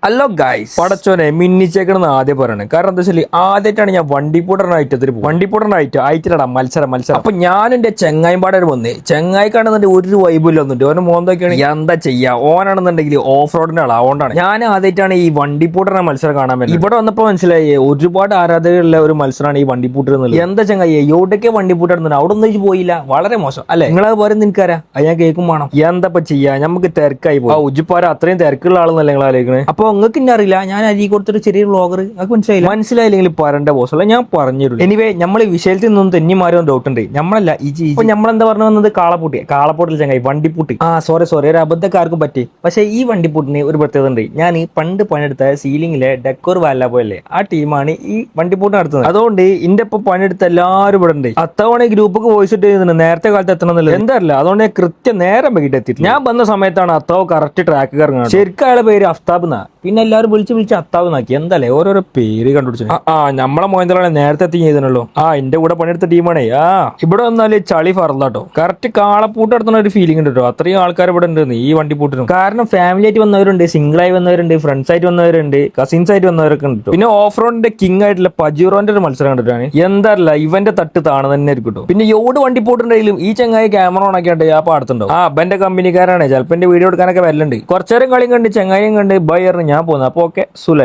Hello guys, പടച്ചോനെ മിന്നിച്ചേക്കണെന്ന് ആദ്യം പറയണേ. കാരണം എന്താ വെച്ചാൽ ആദ്യമായിട്ടാണ് ഞാൻ വണ്ടിപ്പൂടറിനായിട്ട് ആയിട്ടില്ലടാ മത്സരം. അപ്പൊ ഞാൻ എന്റെ ചെങ്ങായിമ്പാടെ വന്നേ. ചെങ്ങായിക്കാണെന്നുണ്ടെങ്കിൽ ഒരു വൈബില്ല ഒന്നുണ്ട്. ഓരോ മോന്തൊക്കെയാണ് എന്താ ചെയ്യാ. ഓനാണെന്നുണ്ടെങ്കിൽ ഓഫ് റോഡിന്റെ ആളാ. അതുകൊണ്ടാണ് ഞാൻ ആദ്യമായിട്ടാണ് ഈ വണ്ടിപ്പൂട്ടറിന മത്സരം കാണാൻ പറ്റും. ഇവിടെ വന്നപ്പോ മനസ്സിലായി ഒരുപാട് ആരാധകരുള്ള ഒരു മത്സരമാണ് ഈ വണ്ടിപ്പൂട്ടർ എന്നുള്ളത്. എന്താ ചെങ്ങായി എവിടേക്ക് വണ്ടിപ്പൂട്ടർ അവിടെ ഒന്നും പോയില്ല. വളരെ മോശം അല്ലെ? നിങ്ങളത് പോരെ നിനക്കാരാ അത് ഞാൻ കേൾക്കും വേണം. എന്താ ചെയ്യാ, നമുക്ക് തിരക്കായി പോയി. ഉജ്ജിപ്പാര അത്രയും തിരക്കുള്ള ആളെന്നല്ല നിങ്ങൾ ആലോചിക്കണേ. അപ്പൊ നിങ്ങൾക്ക് ഇന്നെ അറിയില്ല, ഞാൻ അരി കൊടുത്തൊരു ചെറിയ വ്ളോഗർ. നിങ്ങൾക്ക് മനസ്സിലായില്ലെങ്കിൽ പറയേണ്ട ബോസല്ല, ഞാൻ പറഞ്ഞിരുന്നു. എനിവേ നമ്മൾ ഈ വിഷയത്തിൽ നിന്നും തെന്നിമാരും ഡൗട്ട് ഉണ്ട്. നമ്മളല്ല ഇപ്പൊ നമ്മളെന്താ പറഞ്ഞു വന്നത്, കാളപ്പൂട്ടിൽ ചങ്ങായി വണ്ടിപ്പൂട്ടി. സോറി ഒരു അബദ്ധക്കാർക്കും പറ്റി. പക്ഷെ ഈ വണ്ടിപ്പൂട്ടിന് ഒരു പ്രത്യേകത ഉണ്ട്. ഞാൻ പണ്ട് പണിയെടുത്ത സീലിംഗിലെ ഡെക്കോർ വാല പോലെ ആ ടീമാണ് ഈ വണ്ടിപ്പൂട്ട് നടത്തുന്നത്. അതുകൊണ്ട് ഇന്റെ ഇപ്പൊ പണിയെടുത്ത എല്ലാവരും ഇവിടെ ഉണ്ട്. അത്തവണ ഗ്രൂപ്പൊക്കെ വോയിസ് ഇട്ട് ചെയ്യുന്നുണ്ട് നേരത്തെ കാലത്ത് എത്തണം എന്നുള്ളത്. എന്താറില്ല, അതുകൊണ്ട് കൃത്യം നേരം വൈകിട്ട് എത്തിയിട്ട് ഞാൻ വന്ന സമയത്താണ് അത്താവ് കറക്റ്റ് ട്രാക്ക് ഇറങ്ങുന്നത്. ശരിക്കും അയാളെ പേര് അഫ്താബ് എന്നാ. പിന്നെ എല്ലാവരും വിളിച്ച് അത്താവ് നാക്കി. എന്താല്ലേ ഓരോരോ പേര് കണ്ടുപിടിച്ചു. നമ്മളെ മോയന്തലാണ് നേരത്തെ എത്തി ചെയ്തല്ലോ. എന്റെ കൂടെ പണിയെടുത്ത ടീമാണേ. ഇവിടെ വന്നാല് ചളി ഫറല്ലാട്ടോ. കറക്റ്റ് കാളപ്പൂട്ട് നടത്തുന്ന ഒരു ഫീലിംഗ് ഉണ്ട് കേട്ടോ. അത്രയും ആൾക്കാർ ഇവിടെ ഉണ്ട് ഈ വണ്ടിപ്പൂട്ടിനും. കാരണം ഫാമിലി ആയിട്ട് വന്നവരുണ്ട്, സിംഗിൾ ആയി വന്നവരുണ്ട്, ഫ്രണ്ട്സ് ആയിട്ട് വന്നവരുണ്ട്, കസിൻസ് ആയിട്ട് വന്നവരൊക്കെ ഉണ്ട്. പിന്നെ ഓഫ് റോഡിന്റെ കിങ് ആയിട്ടുള്ള പജീറോന്റെ ഒരു മത്സരം കണ്ടിട്ടാണ്. എന്താറില്ല ഇവന്റെ തട്ട് താണ തന്നെ ആയിരിക്കും. പിന്നെ യോട് വണ്ടിപ്പൂട്ടുണ്ടെങ്കിലും ഈ ചങ്ങായി ക്യാമറ ഓൺ ആക്കിയാണ്ട് ആ പാടത്തുണ്ടാവും. അബന്റെ കമ്പനിക്കാരാണ്. ചിലപ്പോ എന്റെ വീഡിയോ എടുക്കാനൊക്കെ വരലുണ്ട്. കുറച്ചേരം കളിയും കണ്ട് ചെങ്ങായും കണ്ട് ബൈ ഞാൻ പോകുന്നത്. അപ്പൊ ഓക്കെ സുലൈ.